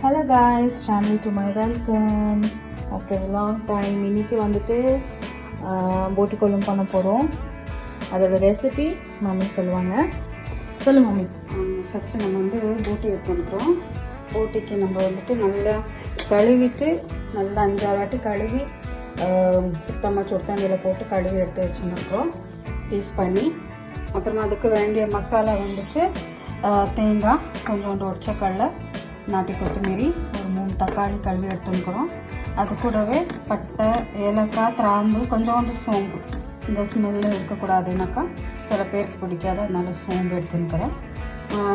Hello guys, channel to my welcome. After a long time, இன்னைக்கு வந்துட்டு போட்டி குழம்பு பண்ண போகிறோம். அதோட ரெசிபி மம்மி சொல்லுவாங்க. சொல்லு மம்மி. ஃபஸ்ட்டு நம்ம வந்து போட்டி எடுத்துக்கிறோம். போட்டிக்கு நம்ம வந்துட்டு நல்லா கழுவிட்டு நல்லா 5-6 வாட்டி கழுவி சுத்தமாக சுடு தண்ணியில் போட்டு கழுவி எடுத்து வச்சுருக்கிறோம் பீஸ் பண்ணி. அப்புறமா அதுக்கு வேண்டிய மசாலா வந்துட்டு தேங்காய், கொஞ்சோண்டு உடச்சக்கடலை, நாட்டி கொத்தமல்லி, ஒரு 3 தக்காளி கழுவி எடுத்துக்கிறோம். அது கூடவே பட்டை, ஏலக்காய், கிராம்பு, கொஞ்சோண்டு சோம்பு. இந்த ஸ்மெல்லு இருக்கக்கூடாதுனாக்கா சில பேருக்கு பிடிக்காது, அதனால சோம்பு எடுத்துக்கிறேன்.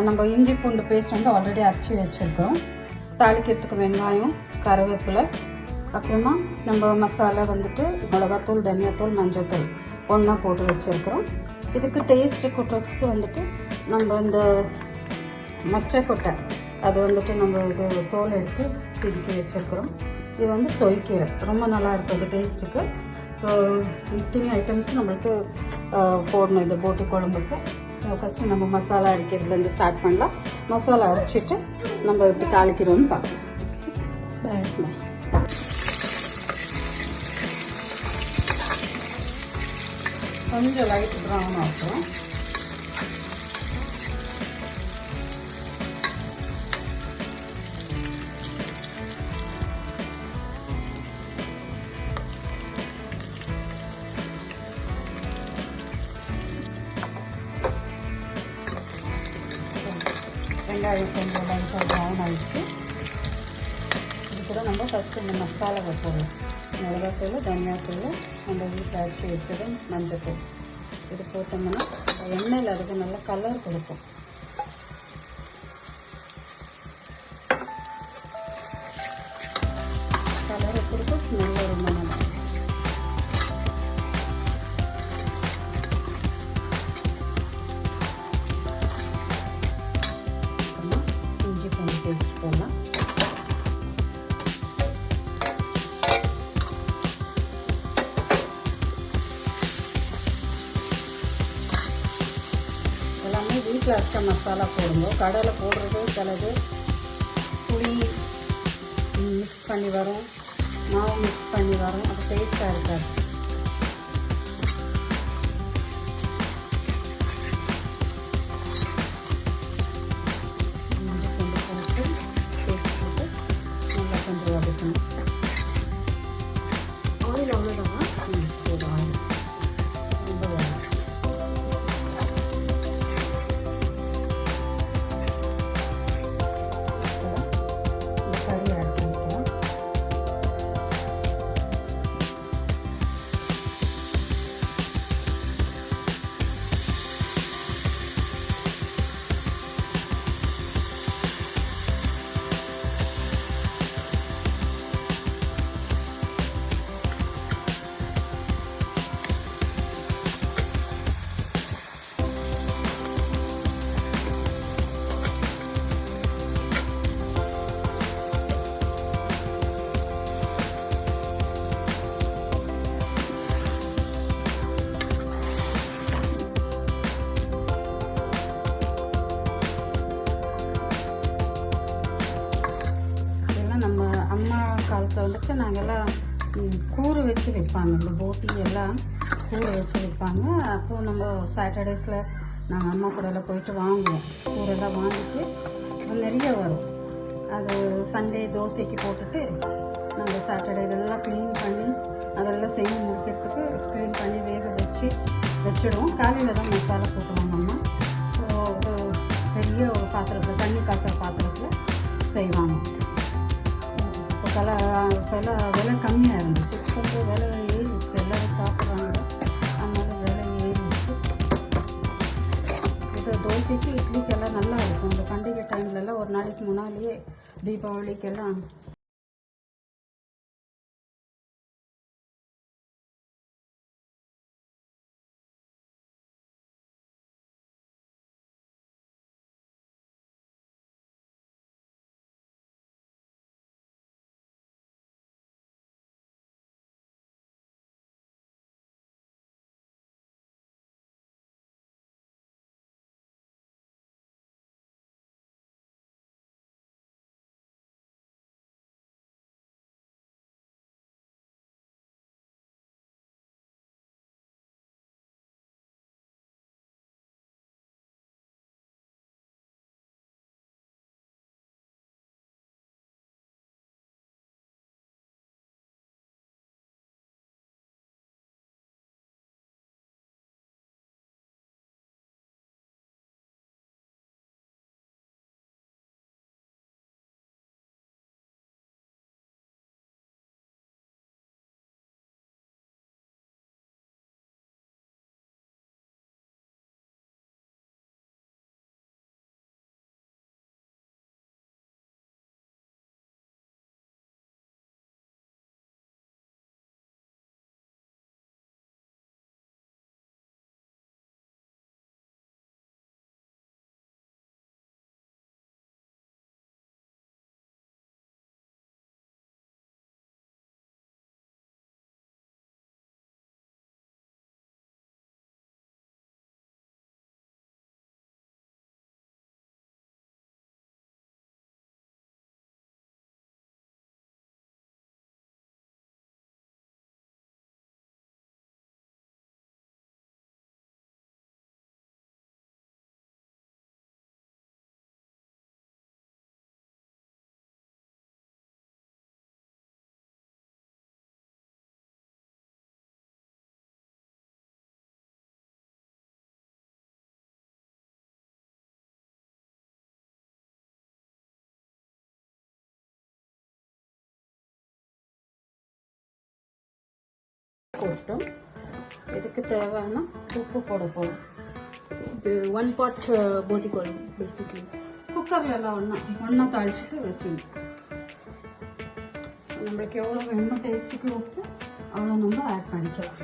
நம்ம இஞ்சி பூண்டு பேஸ்ட் வந்து ஆல்ரெடி அரைச்சி வச்சுருக்கோம். தாளிக்கிறதுக்கு வெங்காயம், கருவேப்பிலை, அப்புறமா நம்ம மசாலா வந்துட்டு மிளகாத்தூள், தனியாத்தூள், மஞ்சள்தூள் ஒன்றா போட்டு வச்சுருக்கிறோம். இதுக்கு டேஸ்ட்டு கொட்டுறதுக்கு வந்துட்டு நம்ம இந்த மொச்சைக்கொட்டை அது வந்துட்டு நம்ம இது தோல் எடுத்து பிதுக்கி வச்சுருக்கிறோம். இது வந்து சொய்க்கீரை, ரொம்ப நல்லாயிருக்கும் அது டேஸ்ட்டுக்கு. ஸோ இத்தனை ஐட்டம்ஸ் நம்மளுக்கு போடணும் இந்த போட்டி குழம்புக்கு. ஸோ ஃபஸ்ட்டு நம்ம மசாலா அரைக்கிறதுலேருந்து ஸ்டார்ட் பண்ணலாம். மசாலா அரைச்சிட்டு நம்ம எப்படி தாளிக்கிறோம்னு பார்க்கலாம். கொஞ்சம் லைட் ப்ரௌன் ஆகும். வெங்காயம் கொஞ்சம் லைட்டாக ப்ரௌன் ஆகிடுச்சு. இது கூட நம்ம ஃபஸ்ட்டு இந்த மசாலாவை போடலாம். மிளகாத்தூள், தனியாத்தூள், நம்ம வீட்டில் அரைச்சி வச்சது, மஞ்சத்தூள். இது போட்டோம்னா எண்ணெயில் அதுக்கு நல்ல கலர் கொடுக்கும். கலரை கொடுக்கும், ஸ்மெல்ல ரொம்ப நல்லா. இஞ்சி பூண்டு பேஸ்ட் போடலாம். எல்லாமே வீட்டில் அரைச்ச மசாலா போடும்போது கடையில் போடுறது சிலது புளி மிக்ஸ் பண்ணி வரும், மாவு மிக்ஸ் பண்ணி வரும், அது டேஸ்ட்டாக இருக்காது. இஞ்சி பூண்டு போட்டு பேஸ்ட் போட்டு நல்லா கொஞ்சம் வதக்கணும். ஆயில் அவ்வளோதான் போதும். ஆயில் ரொம்ப வேணும். நம்ம அம்மா காலத்தில் வந்துட்டு நாங்கள்லாம் கூறு வச்சு வைப்பாங்க. இந்த போட்டி எல்லாம் கூறு வச்சு வைப்பாங்க. அப்போது நம்ம சாட்டர்டேஸில் நாங்கள் அம்மா கூடலாம் போயிட்டு வாங்குவோம். கூரெல்லாம் வாங்கிட்டு நிறைய வரும். அது சண்டே தோசைக்கு போட்டுட்டு நாங்கள் சாட்டர்டே இதெல்லாம் க்ளீன் பண்ணி அதெல்லாம் செஞ்சு முடிக்கிறதுக்கு க்ளீன் பண்ணி வேக வச்சு வச்சிடுவோம். காலையில் தான் மசாலா போட்டுருவாங்க அம்மா. ஸோ ஒரு பெரிய ஒரு பாத்திரத்தில், தண்ணி காசுற பாத்திரத்தில் செய்வாங்க. விலை கம்மியாக இருந்துச்சு. கொஞ்சம் விலை ஏறிடுச்சு, எல்லோரும் சாப்பிட்றாங்க, அதனால விலை ஏறிடுச்சு. இது தோசைக்கு, இட்லிக்கு எல்லாம் நல்லா இருக்கும். இந்த பண்டிகை டைம்லலாம் ஒரு நாளைக்கு முன்னாலேயே தீபாவளிக்கெல்லாம் போட்டோம். இதுக்கு தேவையான உப்பு போட போகிறோம். இது 1 pot போட்டி குழம்பு பேசிக்லி. குக்கரில் எல்லாம் ஒன்றா தாளிச்சுட்டு வச்சுக்கணும். நம்மளுக்கு எவ்வளோ வேணுமோ டேஸ்ட்டுக்கு உப்பு அவ்வளோ நம்ம ஆட் பண்ணிக்கலாம்.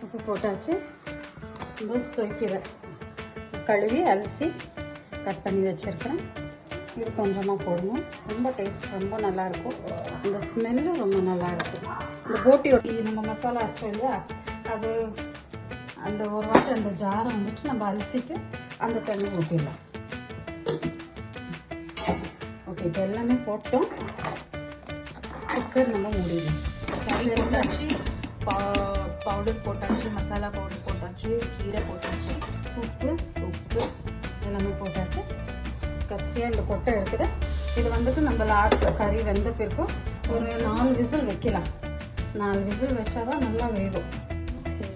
உப்பு போட்டாச்சு. இந்த சொய்க்கீரை கழுவி அலசி கட் பண்ணி வச்சுருக்கேன். இது கொஞ்சமாக போடணும். ரொம்ப டேஸ்ட் ரொம்ப நல்லாயிருக்கும். இந்த ஸ்மெல்லு ரொம்ப நல்லாயிருக்கும். இந்த போட்டி ஒட்டி நம்ம மசாலா அரைச்சோம் இல்லையா, அது அந்த ஒரு வாட்டி அந்த ஜாரை வந்துட்டு நம்ம அலசிட்டு அந்த தண்ணி ஊற்றிடலாம். ஓகே, இப்போ எல்லாமே போட்டோம். குக்கர் நம்ம மூடிடலாம். போட்டாச்சு, பவுடர் போட்டாச்சு, மசாலா பவுடர் போட்டாச்சு, கீரை போட்டாச்சு, உப்பு எல்லாமே போட்டாச்சு. கடைசியாக இந்த கொட்டை இருக்குது. இது வந்துட்டு நம்ம லாஸ்ட் கறி வெந்த பிறகு ஒரு 4 விசில் வைக்கலாம். 4 விசில் வச்சா தான் நல்லா வேகும்.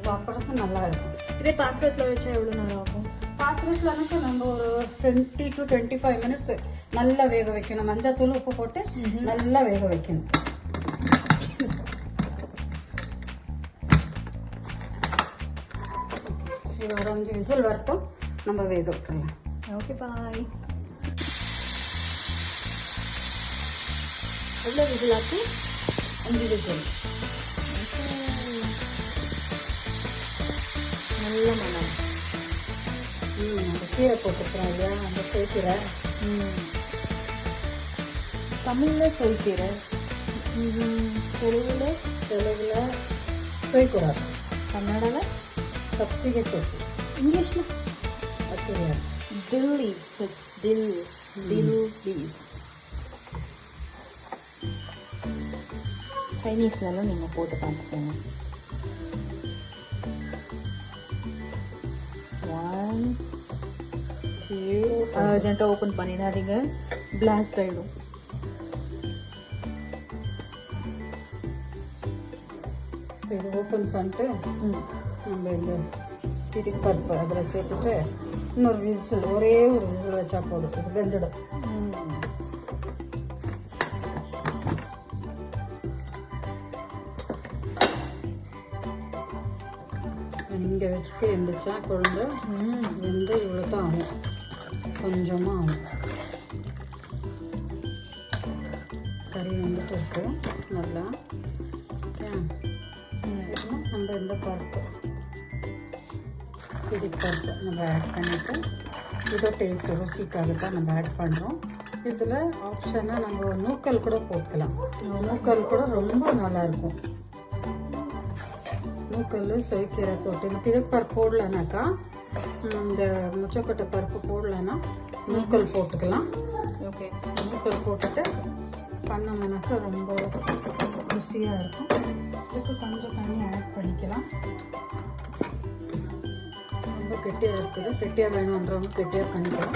சாப்பிட்றது நல்லா இருக்கும். இதே பாத்திரத்தில் வச்சா எவ்வளோ நல்லா இருக்கும்? பாத்திரத்தில் நம்ம ஒரு 20 to 25 மினிட்ஸ் நல்லா வேக வைக்கணும். மஞ்சள் உப்பு போட்டு நல்லா வேக வைக்கணும். இது ஒரு 5 விசில் வரட்டும், நம்ம வேக வைக்கலாம். ஓகே, பாய். எவ்வளோ விசில் ஆச்சு? 5 விசில். நல்ல மனம். அந்த கீரை போட்டுக்கிறோம் இல்லையா, அந்த சேர்க்கிற தமிழில் சொய்க்கீரை, தெலுங்கில் சொய்க்கூடாது. கன்னடாவில் சப்சிகை சொத்து. இங்கிலீஷில் அது தெரியாது. dill leaves. It's dill leaves. சைனீஸ்லலாம் நீங்கள் போட்டு பார்த்துக்கோங்க. 1 2 அர்ஜென்ட்டாக ஓப்பன் பண்ணிடாதீங்க, பிளாஸ்ட் ஆகிடும். இது ஓப்பன் பண்ணிட்டு நம்ம இந்த பிடிக்கு பருப்பு அதில் சேர்த்துட்டு இன்னொரு விசில், ஒரே ஒரு விசில் வச்சா போதும். இது வெந்துடும். இங்கே வச்சுட்டு இருந்துச்சா குழம்பு வெந்து இவ்வளோ தான் ஆகும். கொஞ்சமாக ஆகும். கறி வந்துட்டு இருக்கு நல்லா. நம்ம இந்த பருப்பு பிடிக்கு பருப்பு நம்ம ஆட் பண்ணிவிட்டு இதோ டேஸ்ட் ருசிக்காக தான் நம்ம ஆட் பண்ணுறோம். இதில் ஆப்ஷனாக நம்ம நூக்கல் கூட போட்டுக்கலாம். நூக்கல் கூட ரொம்ப நல்லாயிருக்கும். நூக்கல் சொய்க்கீரை போட்டு இந்த பிதக் பருப்பு போடலனாக்கா, இந்த முச்சக்கொட்டை பருப்பு போடலன்னா நூக்கல் போட்டுக்கலாம். ஓகே, நூக்கல் போட்டுட்டு பண்ணோம்னாக்கா ரொம்ப ருசியாக இருக்கும். இதுக்கு கொஞ்சம் தண்ணி ஆட் பண்ணிக்கலாம். ரொம்ப கெட்டியாக இருக்குது. கெட்டியாக வேணுன்றவங்க கெட்டியாக பண்ணிக்கலாம்.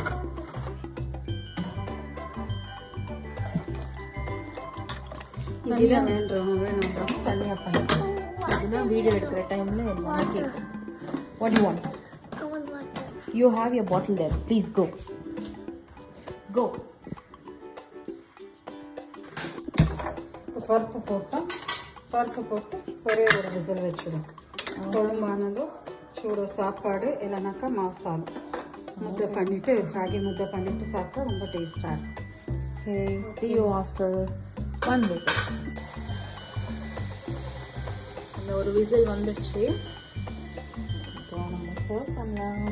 தண்ணியாக வேணுன்றவங்க தண்ணியாக பண்ணிக்கலாம். இதுதான் வீடியோ எடுக்கிற டைமில் எல்லாமே கேட்கும். What do you want? I want water. You have your bottle there. Please go. Go. பருப்பு போட்டோம். பருப்பு போட்டு ஒரே ஒரு விசில் வச்சுடும். குழம்பானதும் சூட சாப்பாடு இல்லைனாக்கா மாவு சாதம் முட்டை பண்ணிவிட்டு ராகி முட்டை பண்ணிவிட்டு சாப்பிட்டா ரொம்ப டேஸ்டாக இருக்கும். Okay, see you after 1 whistle. இந்த ஒரு விசில் வந்துடுச்சு. இப்போ நம்ம சர்வ் பண்ணலாம்.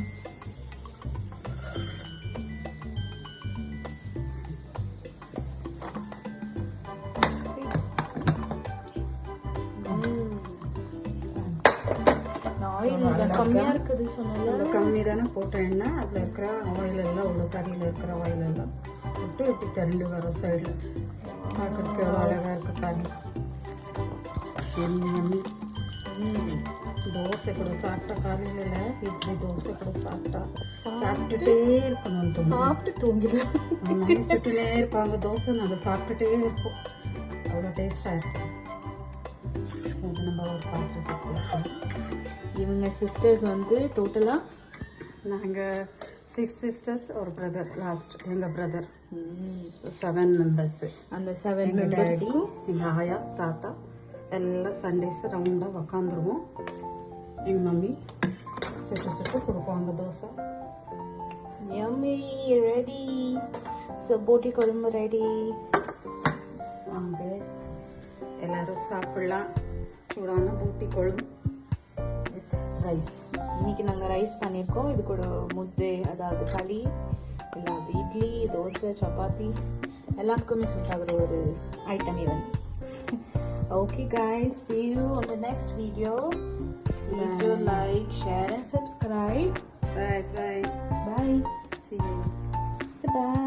ஆயில் கம்மியாக இருக்குது சொன்னால கம்மி தானே போட்ட எண்ணெய். அதில் இருக்கிற ஆயில் எல்லாம் உள்ள கறியில் இருக்கிற ஆயில் எல்லாம் விட்டு இப்படி திரண்டு வரும் சைடில். பார்க்குறதுக்கு எவ்வளோ அழகாக இருக்குது பாருங்க. எண்ணி தோசை கூட சாப்பிட்டா காலையில் இட்லி தோசை கூட சாப்பிட்டுட்டே இருக்கணும். சாப்பிட்டு தூங்கிடும். சுட்டுனே இருப்பாங்க தோசை, நாங்கள் சாப்பிட்டுட்டே இருப்போம். அவ்வளோ டேஸ்டாக இருக்கும். நம்ம ஒரு பாட்டு இவங்க சிஸ்டர்ஸ் வந்து டோட்டலாக நாங்கள் 6 sisters ஒரு பிரதர் லாஸ்ட் எங்கள் பிரதர் 7 மெம்பர்ஸு. அந்த 7 எங்கள் டாடி மெம்பர்ஸ்க்கும் எங்கள் ஆயா தாத்தா எல்லாம் சண்டேஸ் ரவுண்டாக உக்காந்துருவோம். எங்கள் மம்மி சுட்டு சுட்டு கொடுப்பாங்க தோசை. yummy ready. So போட்டி குழம்பு ரெடி. வாங்க எல்லாரும் சாப்பிடலாம். சூடான பூட்டி குழம்பு வித் ரைஸ். இன்னைக்கு நாங்கள் ரைஸ் பண்ணியிருக்கோம். இது கூட முட்டை, அதாவது களி, இல்லை அது இட்லி, தோசை, சப்பாத்தி எல்லாத்துக்குமே சூட் ஆகிற ஒரு item even. Okay guys, see you on the next video. Please do like, share and subscribe. Bye bye. Bye. See you. So bye.